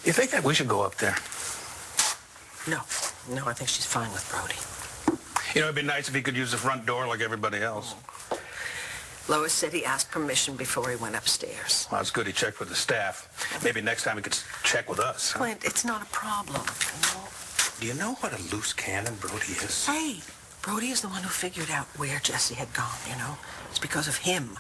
You think that we should go up there? No, I think she's fine with Brodie. You know, it'd be nice if he could use the front door like everybody else. Lois said he asked permission before he went upstairs. Well, it's good he checked with the staff. Maybe next time he could check with us. Huh? Clint, it's not a problem. Do you know what a loose cannon Brodie is? Hey, Brodie is the one who figured out where Jessie had gone, you know? It's because of him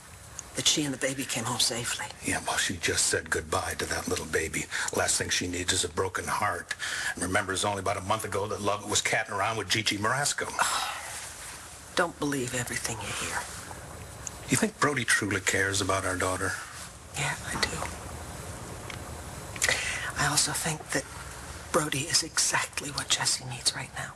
that she and the baby came home safely. Yeah, well, she just said goodbye to that little baby. Last thing she needs is a broken heart. And remember, it was only about a month ago that Love was catting around with Gigi Marasco. Don't believe everything you hear. You think Brodie truly cares about our daughter? Yeah, I do. I also think that Brodie is exactly what Jessie needs right now.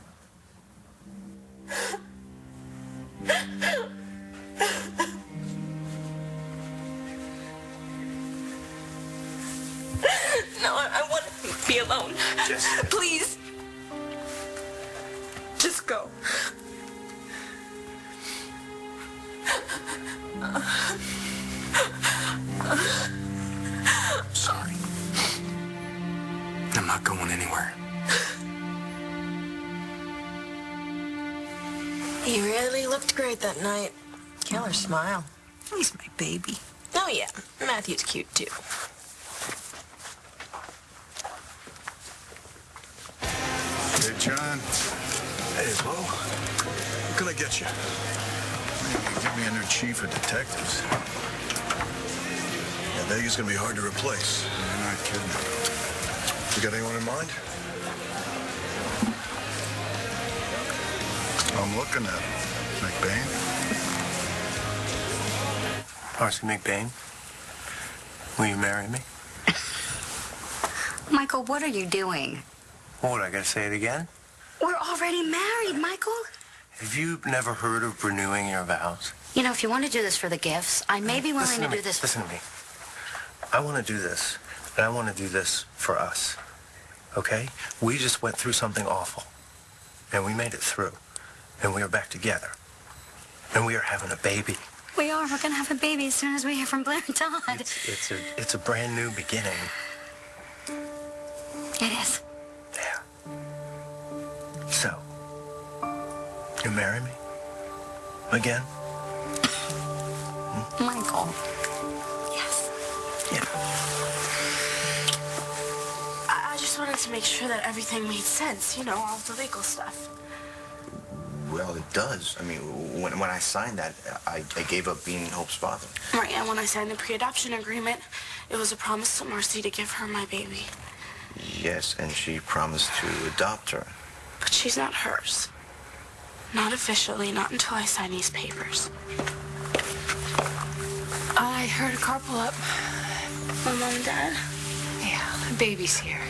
No, I want to be alone. Jess. Please. Just go. I'm sorry. I'm not going anywhere. He really looked great that night. Killer smile. He's my baby. Oh, yeah. Matthew's cute, too. Hey, John. Hey, Bo. What can I get you? You give me a new chief of detectives. Yeah, Vegas gonna be hard to replace. You're not kidding. You got anyone in mind? I'm looking at McBain. Marcy McBain, will you marry me? Michael, what are you doing? What, I gotta say it again? We're already married, Michael. Have you never heard of renewing your vows? You know, if you want to do this for the gifts, I may be willing to do this. Listen to me. I want to do this, and I want to do this for us. Okay? We just went through something awful, and we made it through, and we are back together, and we are having a baby. We are. We're going to have a baby as soon as we hear from Blair and Todd. It's a brand new beginning. It is. Yeah. So, you marry me? Again? Michael. Yes. Yeah. I just wanted to make sure that everything made sense, you know, all the legal stuff. Well, it does. I mean, when I signed that, I gave up being Hope's father. Right, and when I signed the pre-adoption agreement, it was a promise to Marcy to give her my baby. Yes, and she promised to adopt her. But she's not hers. Not officially, not until I sign these papers. I heard a car pull up. My mom and dad. Yeah, the baby's here.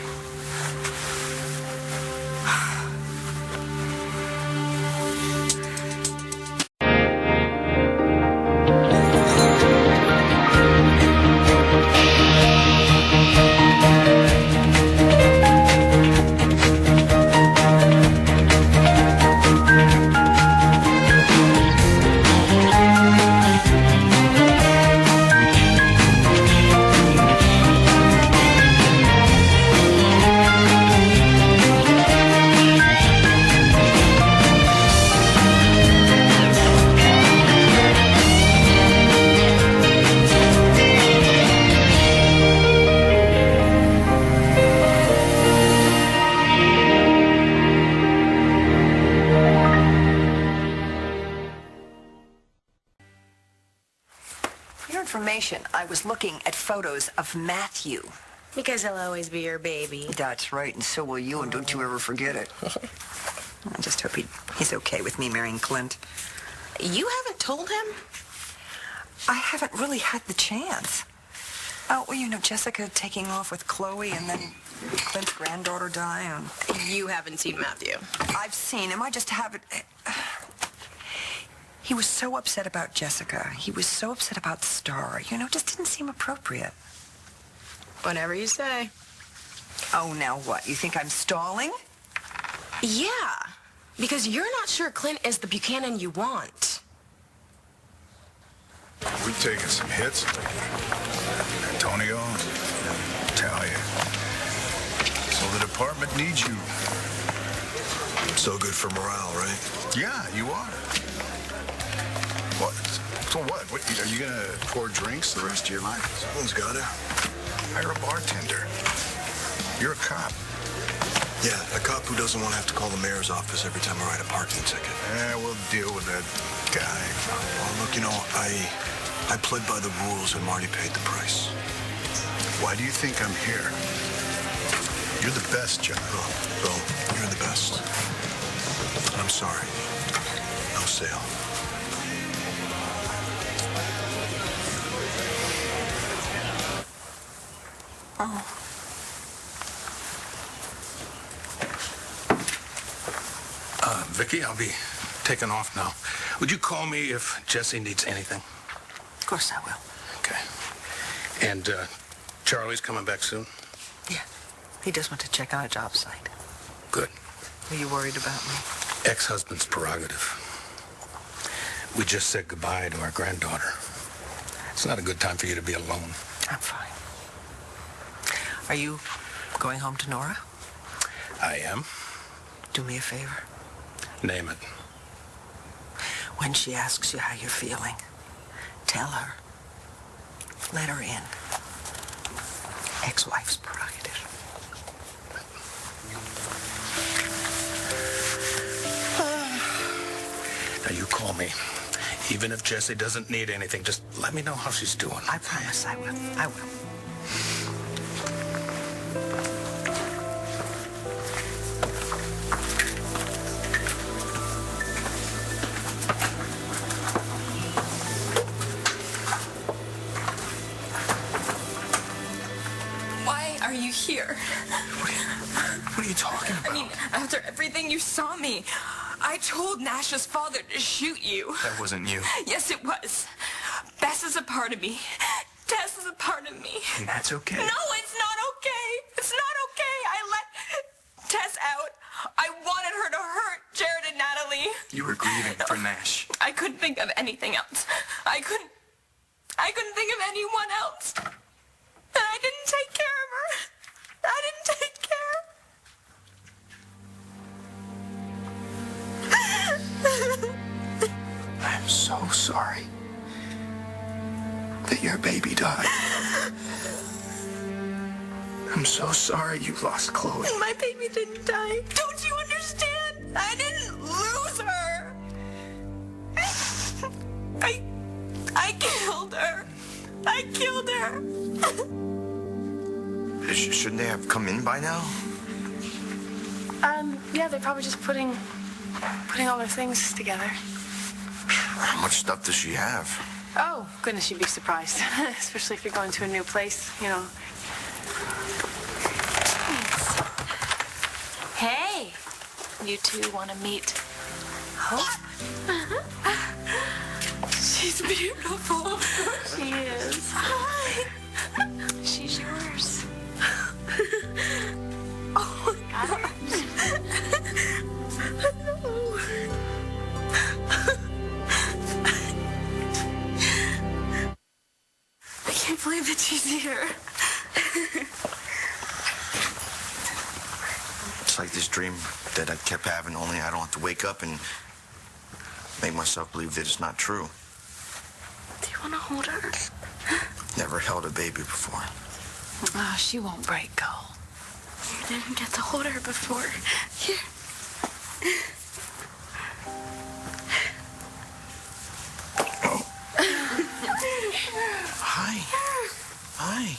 I was looking at photos of Matthew. Because he'll always be your baby. That's right, and so will you, and don't you ever forget it. I just hope he's okay with me marrying Clint. You haven't told him? I haven't really had the chance. Oh, well, you know, Jessica taking off with Chloe, and then Clint's granddaughter dying. You haven't seen Matthew. I've seen him. I just haven't... He was so upset about Jessica. He was so upset about Star. You know, it just didn't seem appropriate. Whatever you say. Oh, now what? You think I'm stalling? Yeah, because you're not sure Clint is the Buchanan you want. We've taken some hits. Antonio, Talia. department needs you. So good for morale, right? Yeah, you are. What? So what? Are you going to pour drinks the rest of your life? Someone's got to. Hire a bartender. You're a cop. Yeah, a cop who doesn't want to have to call the mayor's office every time I write a parking ticket. We'll deal with that guy. Well, look, I played by the rules and Marty paid the price. Why do you think I'm here? You're the best, John. Oh, well, you're the best. I'm sorry. No sale. Oh. Vicky, I'll be taking off now. Would you call me if Jesse needs anything? Of course I will. Okay. And Charlie's coming back soon? Yeah. He just went to check on a job site. Good. Are you worried about me? Ex-husband's prerogative. We just said goodbye to our granddaughter. It's not a good time for you to be alone. I'm fine. Are you going home to Nora? I am. Do me a favor. Name it. When she asks you how you're feeling, tell her. Let her in. Ex-wife's prerogative. Now you call me. Even if Jessie doesn't need anything, just let me know how she's doing. I promise I will. I will. Why are you here? What are you talking about? I mean, after everything you saw me, I told Nash's father to shoot you. That wasn't you. Yes, it was. Bess is a part of me. Tess is a part of me. And that's okay. No, it's not okay. It's not okay. I let Tess out. I wanted her to hurt Jared and Natalie. You were grieving for Nash. I couldn't think of anything else. I couldn't think of anyone else. And I didn't take care of her. I didn't take care. I'm so sorry that your baby died. I'm so sorry you lost Chloe. My baby didn't die. Don't you understand? I didn't lose her. I killed her. I killed her. Shouldn't they have come in by now? Yeah, they're probably just putting all their things together. How much stuff does she have? Oh, goodness, you'd be surprised. Especially if you're going to a new place, you know. Hey, you two want to meet Hope? She's beautiful. She is. Hi. She's yours. Oh, my God. I can't believe that she's here. It's like this dream that I kept having, only I don't have to wake up and make myself believe that it's not true. Do you want to hold her? Never held a baby before. Oh, she won't break, Cole. You didn't get to hold her before. Here. Oh. Hi. Hi.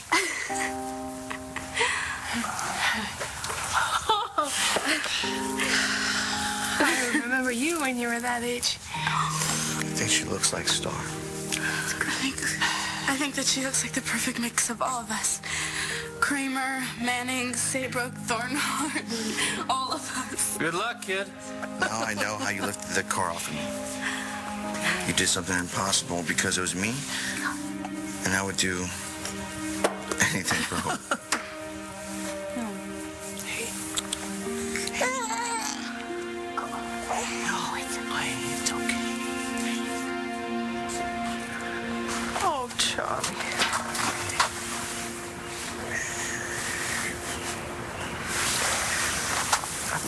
I remember you when you were that age. I think she looks like Star. I think that she looks like the perfect mix of all of us. Kramer, Manning, Saybrook, Thornhorn, all of us. Good luck, kid. Now I know how you lifted the car off of me. You did something impossible because it was me, and I would do anything for Hope. No, it's okay. Oh, Charlie.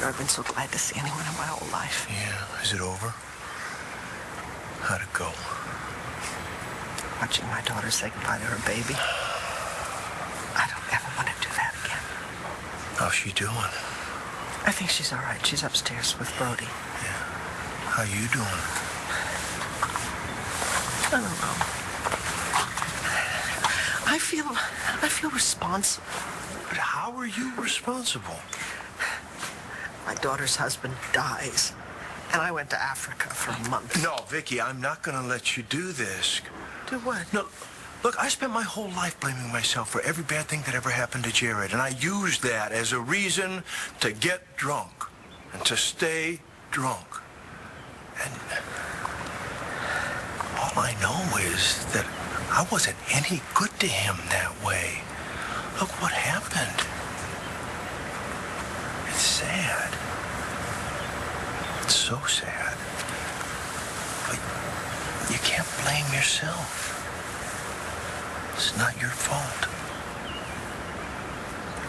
I've been so glad to see anyone in my whole life. Yeah, is it over? How'd it go? Watching my daughter say goodbye to her baby. I don't ever want to do that again. How's she doing? I think she's all right. She's upstairs with Brodie. Yeah. How you doing? I don't know. I feel responsible. But how are you responsible? My daughter's husband dies, and I went to Africa for a month. No, Vicky, I'm not going to let you do this. Do what? No, look, I spent my whole life blaming myself for every bad thing that ever happened to Jared, and I used that as a reason to get drunk and to stay drunk. And all I know is that I wasn't any good to him that way. Look what happened. It's sad. It's so sad. But you can't blame yourself. It's not your fault.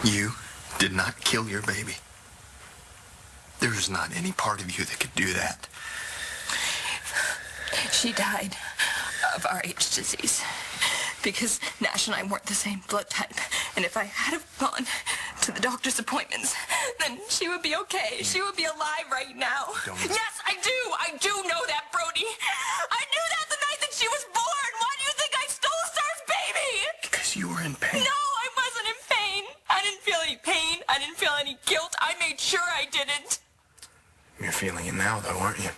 You did not kill your baby. There's not any part of you that could do that. She died of Rh disease because Nash and I weren't the same blood type. And if I had have gone to the doctor's appointments, then she would be okay. She would be alive right now. Yes, I do. I do know that, Brodie. I knew that the night that she was born. Why do you think I stole Star's baby? Because you were in pain. No, I wasn't in pain. I didn't feel any pain. I didn't feel any guilt. I made sure I didn't. You're feeling it now, though, aren't you?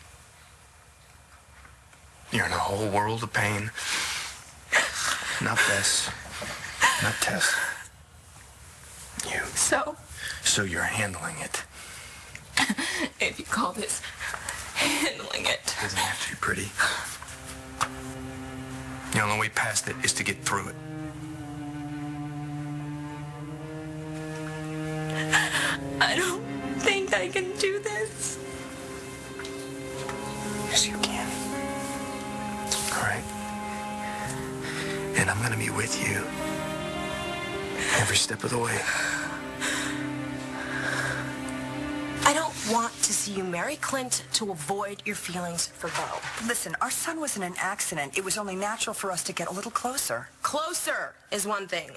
You're in a whole world of pain. Not Bess. Not Tess. You. So you're handling it. If you call this handling it. It doesn't have to be pretty. The only way past it is to get through it. I don't think I can do this. Yes, you can. All right? And I'm going to be with you every step of the way. I don't want to see you marry Clint to avoid your feelings for Bo. Listen, our son was in an accident. It was only natural for us to get a little closer. Closer is one thing.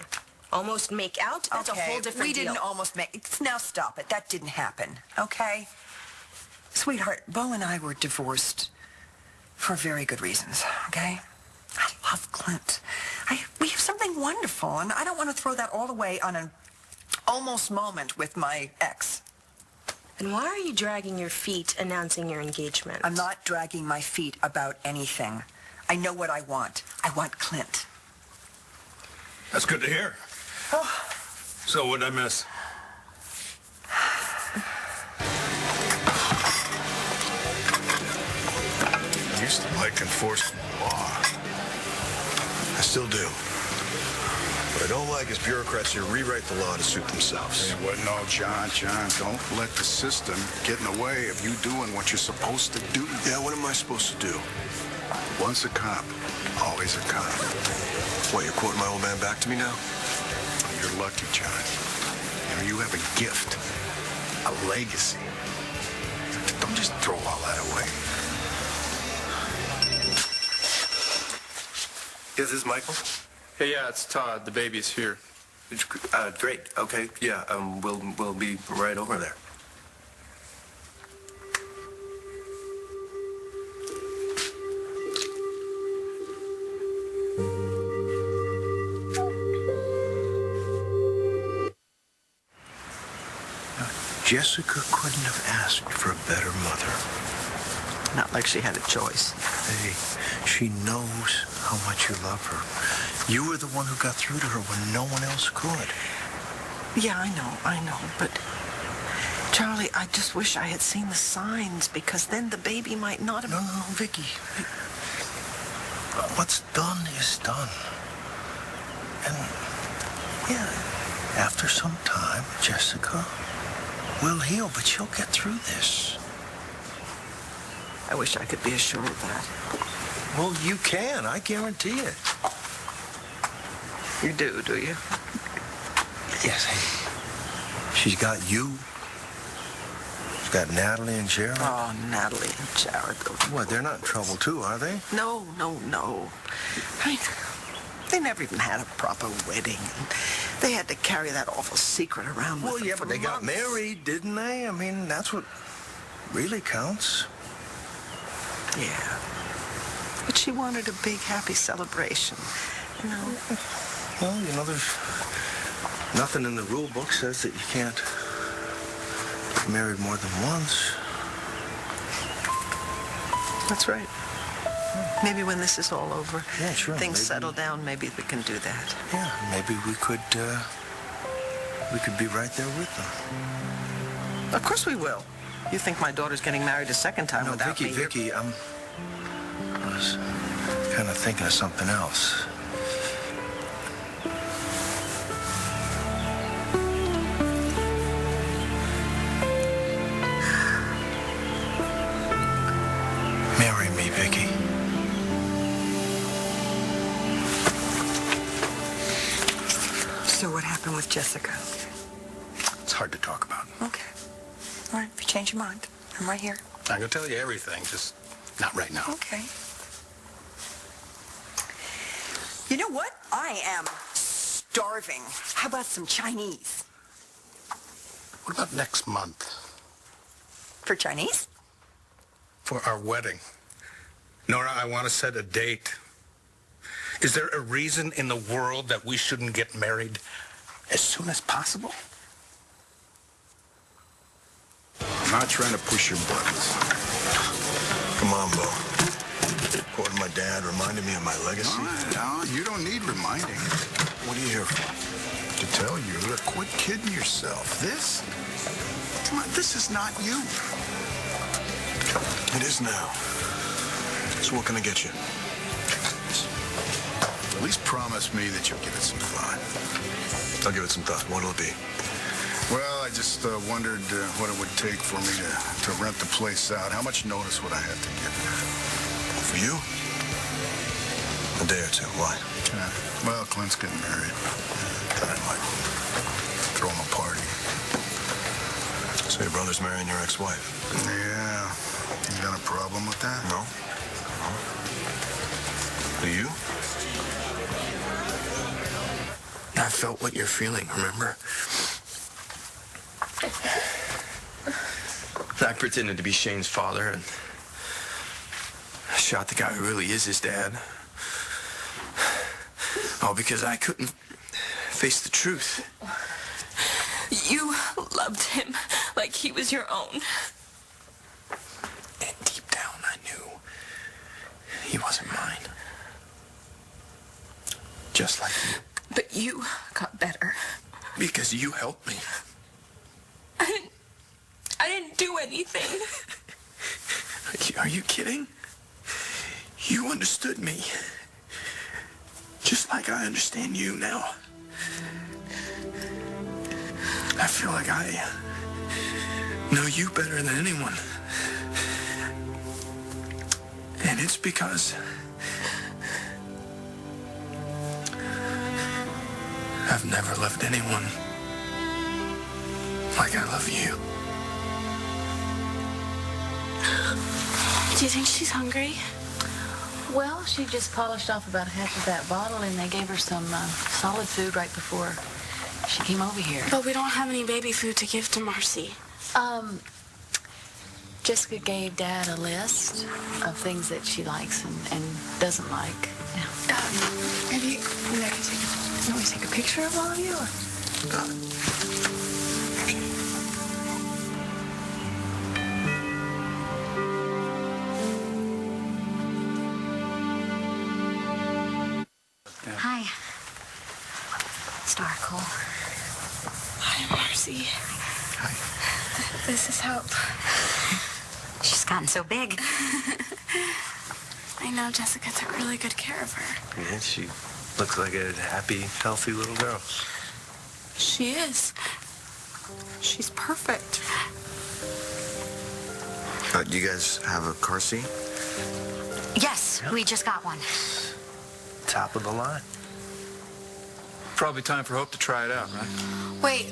Almost make out, that's a whole different we deal. didn't almost make... Now stop it. That didn't happen, okay? Sweetheart, Bo and I were divorced for very good reasons, okay? I love Clint. We have something wonderful, and I don't want to throw that all away on an almost moment with my ex. And why are you dragging your feet announcing your engagement? I'm not dragging my feet about anything. I know what I want. I want Clint. That's good to hear. Oh. So what'd I miss? I used to like enforcing the law. I still do. What I don't like is bureaucrats who rewrite the law to suit themselves. Hey, what? No, John, don't let the system get in the way of you doing what you're supposed to do. Yeah, what am I supposed to do? Once a cop, always a cop. What, you're quoting my old man back to me now? You're lucky, John. You know, you have a gift, a legacy. Don't just throw all that away. Is this Michael? Hey, yeah, it's Todd. The baby's here. Great. Okay. Yeah. We'll be right over there. Jessica couldn't have asked for a better mother. Not like she had a choice. Hey, she knows how much you love her. You were the one who got through to her when no one else could. Yeah, I know. But, Charlie, I just wish I had seen the signs, because then the baby might not have... No, Vicky. What's done is done. And, yeah, after some time, Jessica will heal, but she'll get through this. I wish I could be assured of that. Well, you can. I guarantee it. You do you? Yes. She's got you Got Natalie and Jared. Oh, Natalie and Jared. What, they're not in trouble too, are they? No. I mean, they never even had a proper wedding. They had to carry that awful secret around with them. Well, yeah, for but they got months. married, didn't they? I mean, that's what really counts. Yeah. But she wanted a big, happy celebration, you know. Well, you know, there's nothing in the rule book says that you can't get married more than once. That's right. Maybe when this is all over, yeah, sure, things maybe. settle down, maybe we can do that. Yeah, maybe we could be right there with them. Of course we will. You think my daughter's getting married a second time No, without me? Vicky, I was kind of thinking of something else. Marry me, Vicky. So what happened with Jessica? It's hard to talk about. Okay. All right, if you change your mind, I'm right here. I can tell you everything, just not right now. Okay. You know what? I am starving. How about some Chinese? What about next month? For Chinese? For our wedding. Nora, I want to set a date. Is there a reason in the world that we shouldn't get married as soon as possible? I'm not trying to push your buttons. Come on, Bo. Quoting my dad reminded me of my legacy. No, you don't need reminding. What are you here for? To tell you to quit kidding yourself. Come on, this is not you. It is now. So what can I get you? At least promise me that you'll give it some thought. I'll give it some thought. What'll it be? Well, I just wondered what it would take for me to rent the place out. How much notice would I have to give you? For you? A day or two. Why? Well, Clint's getting married. I might throw him a party. So your brother's marrying your ex-wife? Yeah. You got a problem with that? No. Do you? I felt what you're feeling, remember? I pretended to be Shane's father and shot the guy who really is his dad. All because I couldn't face the truth. You loved him like he was your own. And deep down, I knew he wasn't mine. Just like you. But you got better. Because you helped me. I didn't do anything. Are you kidding? You understood me. Just like I understand you now. I feel like I know you better than anyone. And it's because I've never loved anyone like I love you. Do you think she's hungry? Well, she just polished off about half of that bottle, and they gave her some solid food right before she came over here. But we don't have any baby food to give to Marcy. Jessica gave Dad a list of things that she likes and doesn't like. Yeah. Maybe I can take a picture of all of you? Hi. Starkle. Hi, Marcy. Hi. This is Hope. She's gotten so big. I know Jessica took really good care of her. Yeah, she looks like a happy, healthy little girl. She is. She's perfect. Do you guys have a car seat? Yes, we just got one. Top of the line. Probably time for Hope to try it out, right? Wait.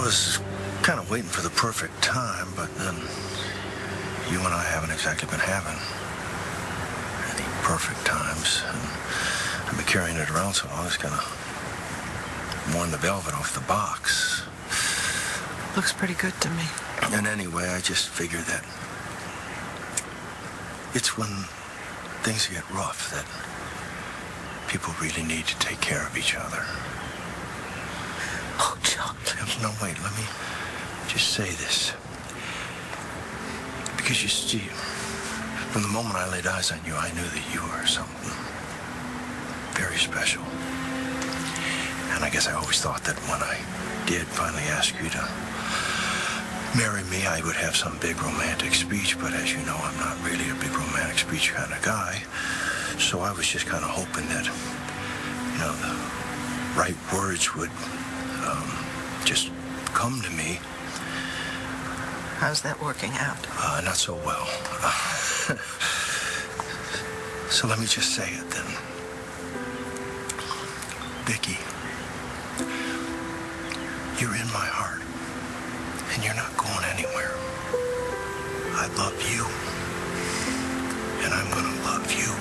was kind of waiting for the perfect time, but then you and I haven't exactly been having any perfect times. And I've been carrying it around so long, it's kind of worn the velvet off the box. Looks pretty good to me. And anyway, I just figured that it's when things get rough that people really need to take care of each other. Oh, John. No, wait, let me just say this. Because you see, from the moment I laid eyes on you, I knew that you were something very special. And I guess I always thought that when I did finally ask you to marry me, I would have some big romantic speech, but as you know, I'm not really a big romantic speech kind of guy. So I was just kind of hoping that, you know, the right words would just come to me. How's that working out? Not so well. So let me just say it then. Vicky, you're in my heart, and you're not going anywhere. I love you, and I'm gonna love you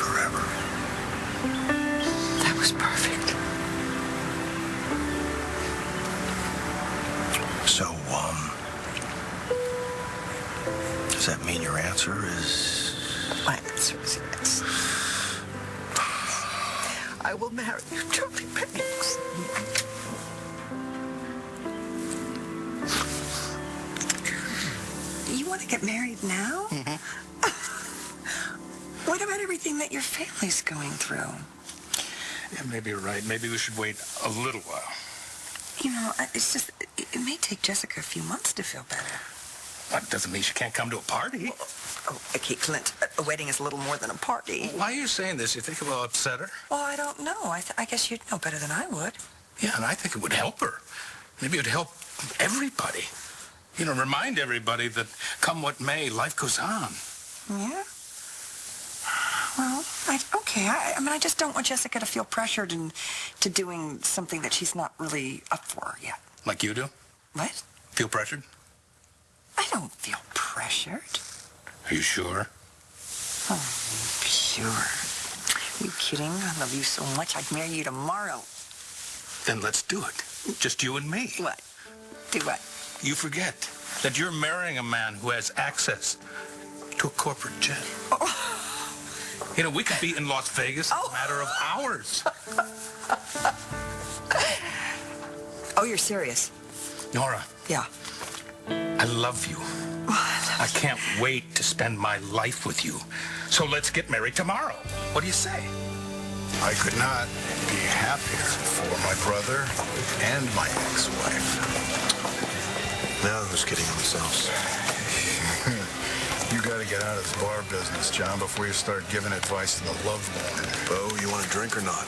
forever. That was perfect. So, does that mean your answer is? My answer is yes. I will marry you, Charlie Banks. You want to get married now? Mm-hmm. What about everything that your family's going through? Yeah, maybe you're right. Maybe we should wait a little while. You know, it's just, it may take Jessica a few months to feel better. That doesn't mean she can't come to a party. Well, okay, Clint, a wedding is a little more than a party. Why are you saying this? You think it will upset her? Well, I don't know. I guess you'd know better than I would. Yeah, and I think it would help her. Maybe it would help everybody. You know, remind everybody that come what may, life goes on. Yeah? Well, okay. I mean, I just don't want Jessica to feel pressured into doing something that she's not really up for yet. Like you do? What? Feel pressured? I don't feel pressured. Are you sure? Oh, sure. Are you kidding? I love you so much I'd marry you tomorrow. Then let's do it. Just you and me. What? Do what? You forget that you're marrying a man who has access to a corporate jet. Oh. You know, we could be in Las Vegas in a matter of hours. Oh, you're serious? Nora. Yeah. I love you. I can't wait to spend my life with you. So let's get married tomorrow. What do you say? I could not be happier for my brother and my ex-wife. Now who's kidding themselves? You got to get out of this bar business, John, before you start giving advice to the loved one. Bo, you want a drink or not?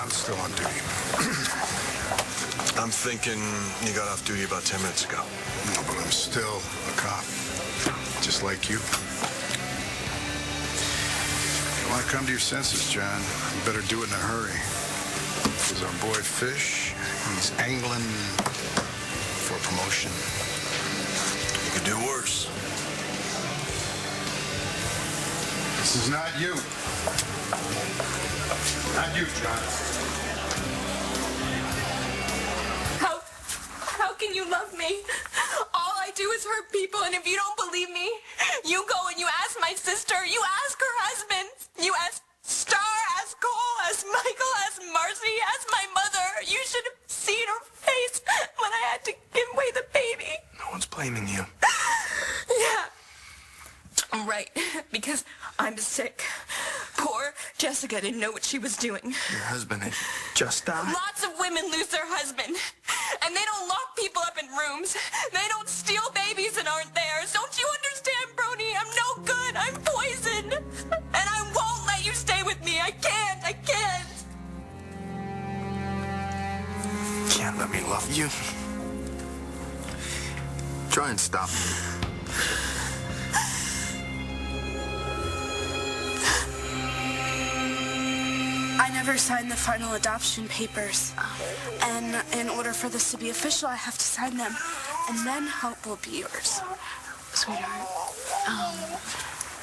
I'm still on duty. I'm thinking you got off duty about 10 minutes ago. No, but I'm still a cop, just like you. If you want to come to your senses, John, you better do it in a hurry. Because our boy Fish, he's angling for promotion. You could do worse. This is not you. Not you, John. How can you love me? All I do is hurt people, and if you don't believe me, you go and you ask my sister, you ask her husband, you ask Star, ask Cole, ask Michael, ask Marcy, ask my mother. You should have seen her face when I had to give away the baby. No one's blaming you. Yeah. Right, because I'm sick. Poor Jessica didn't know what she was doing. Your husband had just died. Lots of women lose their husband. And they don't lock people up in rooms. They don't steal babies that aren't theirs. Don't you understand, Brodie? I'm no good. I'm poisoned. And I won't let you stay with me. I can't. I can't. Can't let me love you. Try and stop me. I never signed the final adoption papers. And in order for this to be official, I have to sign them. And then Hope will be yours. Sweetheart,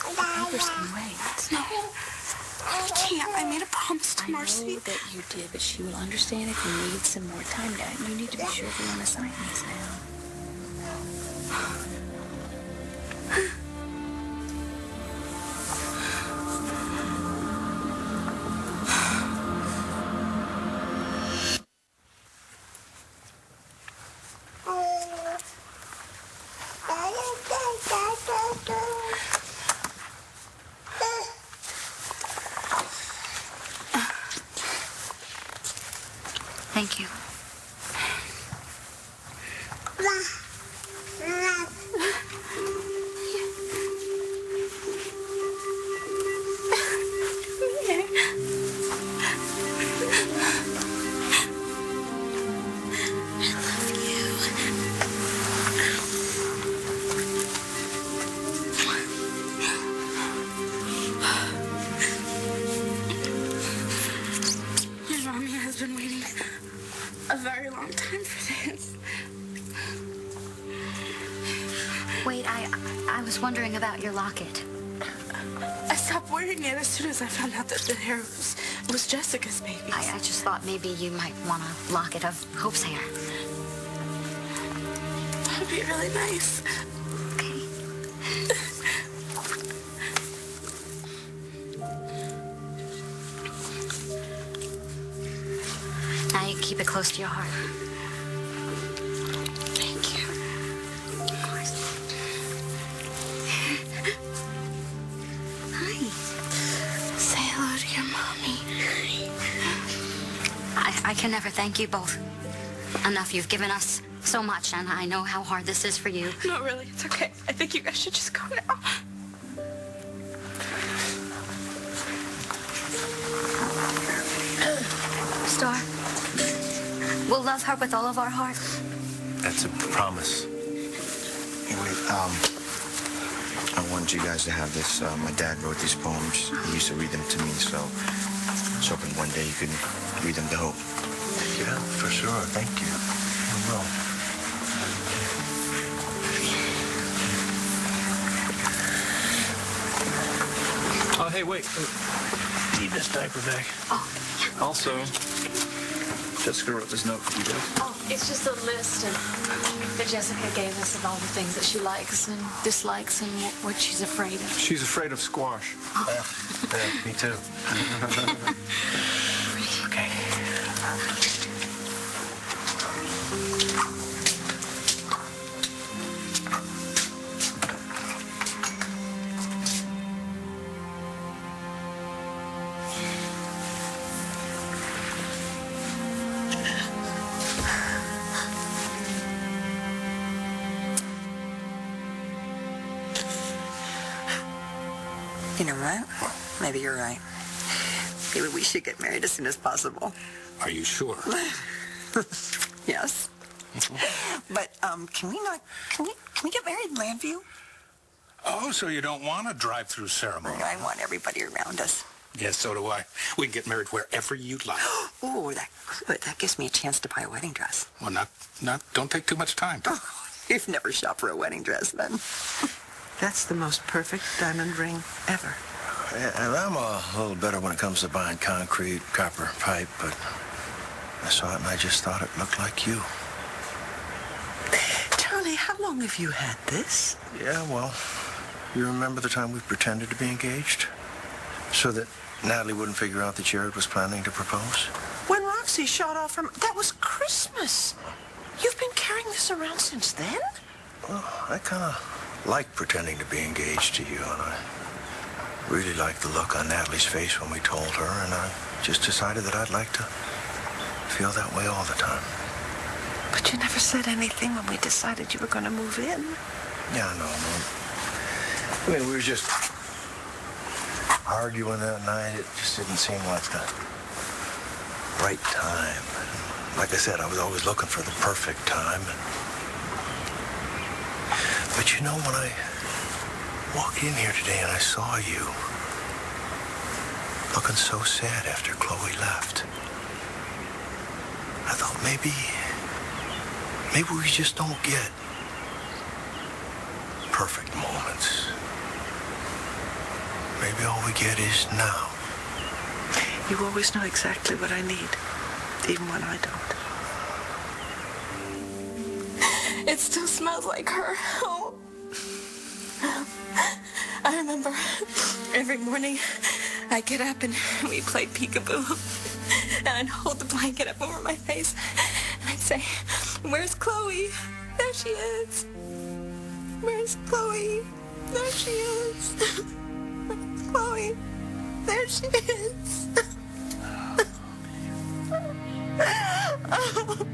the papers can wait. No, I can't. I made a promise to Marcy. I know that you did, but she will understand if you need some more time. Now, you need to be sure if you want to sign these now. Thank you. Your mommy has been waiting a very long time for this. Wait, I was wondering about your locket. I stopped wearing it as soon as I found out that the hair was Jessica's baby. I just thought maybe you might want a locket of Hope's hair. That would be really nice. Okay. Now you keep it close to your heart. Thank you. Of course. Hi. Say hello to your mommy. I can never thank you both enough. You've given us so much, and I know how hard this is for you. No, really, it's okay. I think you guys should just go now. Star, we'll love her with all of our heart. That's a promise. Anyway, I wanted you guys to have this. My dad wrote these poems. He used to read them to me, so I was hoping one day you could read them to Hope. Yeah, for sure. Thank you. I will. Oh, hey, wait. Need this diaper bag. Oh, yeah. Also, Jessica wrote this note for you guys. Oh, it's just a list that Jessica gave us of all the things that she likes and dislikes and what she's afraid of. She's afraid of squash. Yeah, me too. Okay. You know what? Maybe you're right. Maybe we should get married as soon as possible. Are you sure? Yes. But can we get married in Landview? Oh, so you don't want a drive-through ceremony? I want everybody around us. Yes, so do I. We can get married wherever you'd like. Oh, that gives me a chance to buy a wedding dress. Well, don't take too much time. Oh, you've never shopped for a wedding dress, then. That's the most perfect diamond ring ever. And I'm a little better when it comes to buying concrete, copper pipe, but I saw it and I just thought it looked like you. Charlie, how long have you had this? Yeah, well, you remember the time we pretended to be engaged? So that Natalie wouldn't figure out that Jared was planning to propose? When Roxy shot off from... That was Christmas. You've been carrying this around since then? Well, I kind of like pretending to be engaged to you, and I really liked the look on Natalie's face when we told her, and I just decided that I'd like to feel that way all the time. But you never said anything when we decided you were going to move in. Yeah, no. I mean, we were just arguing that night. It just didn't seem like the right time. Like I said, I was always looking for the perfect time. But you know, when I walked in here today and I saw you, looking so sad after Chloe left. I thought maybe we just don't get perfect moments. Maybe all we get is now. You always know exactly what I need, even when I don't. It still smells like her. Oh. I remember every morning I'd get up and we'd play peekaboo. And I'd hold the blanket up over my face. And I'd say, "Where's Chloe? There she is. Where's Chloe? There she is. Where's Chloe? There she is." Oh.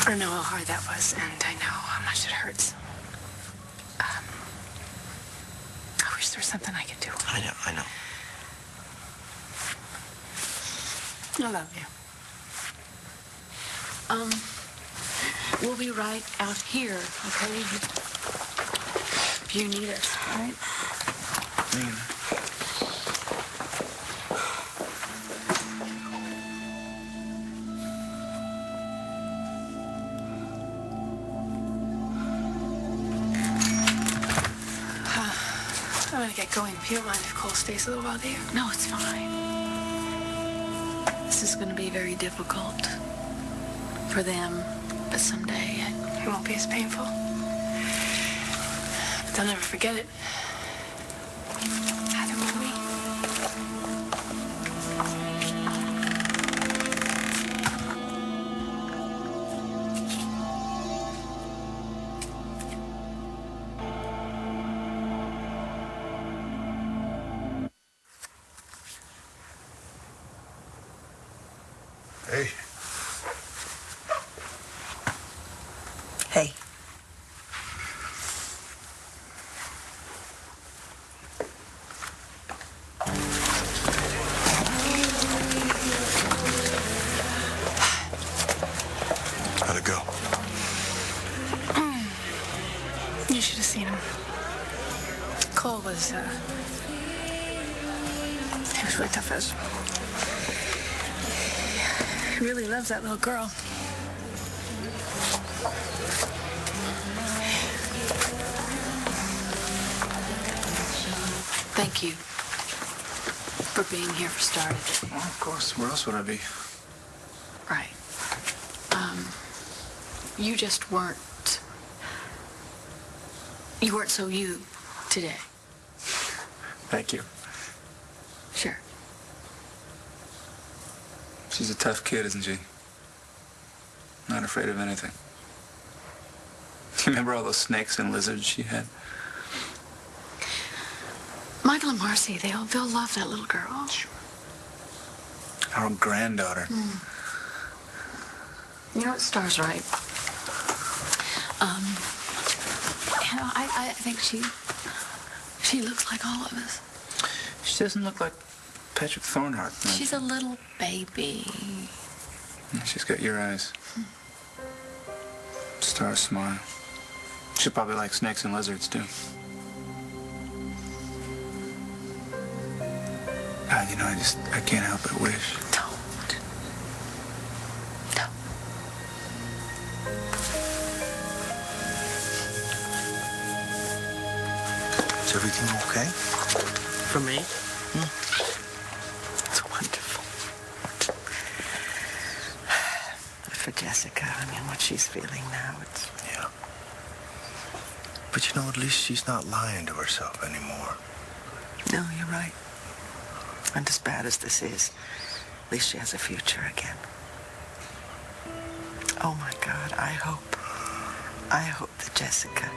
I know how hard that was, and I know how much it hurts. I wish there was something I could do. I know. I love you. We'll be right out here, okay? If you need us, all right? I'm gonna get going. If you don't mind if Cole stays a little while there. No, it's fine. This is gonna be very difficult for them, but someday it won't be as painful. But they'll never forget it. Neither will we. Hey. Hey. How'd it go? You should have seen him. Cole was, he was really tough as. He really loves that little girl. Thank you for being here for starters. Well, of course. Where else would I be? Right. You just weren't. You weren't so you today. Thank you. Sure. She's a tough kid, isn't she? Not afraid of anything. Do you remember all those snakes and lizards she had? Michael and Marcy, they'll love that little girl. Sure. Our granddaughter. You know what, Star's right. You know, I think she looks like all of us. She doesn't look like Patrick Thornhart. No. She's a little baby. She's got your eyes. Star's smile. She'll probably like snakes and lizards, too. God, you know, I can't help but wish. Don't. Is everything okay? For me? It's wonderful. For Jessica, I mean, what she's feeling now, it's... Yeah. But you know, at least she's not lying to herself anymore. No, you're right. And as bad as this is, at least she has a future again. Oh, my God, I hope that Jessica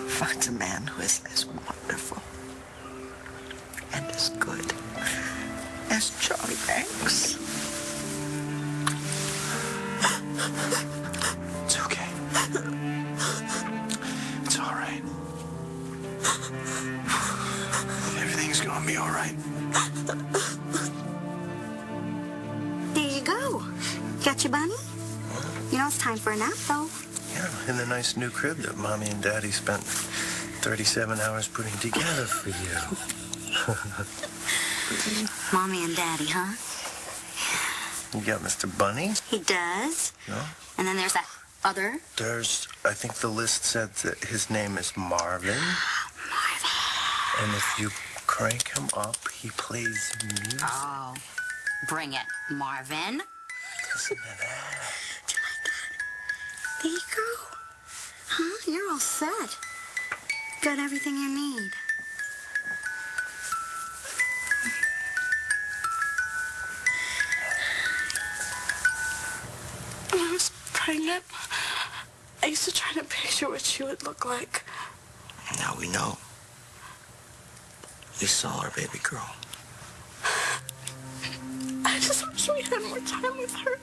finds a man who is as wonderful and as good as Charlie Banks. It's okay. It's all right. Everything's gonna be all right. you go. Got your bunny? You know it's time for a nap, though. Yeah, in the nice new crib that Mommy and Daddy spent 37 hours putting together for you. Mommy and Daddy, huh? You got Mr. Bunny? He does. No? And then there's that other. I think the list said that his name is Marvin. Marvin. And if you crank him up, he plays music. Oh, bring it, Marvin. Listen to that. Do you like that? There you go. Huh? You're all set. Got everything you need. When I was pregnant, I used to try to picture what she would look like. Now we know. We saw our baby girl. I just wish we had more time with her.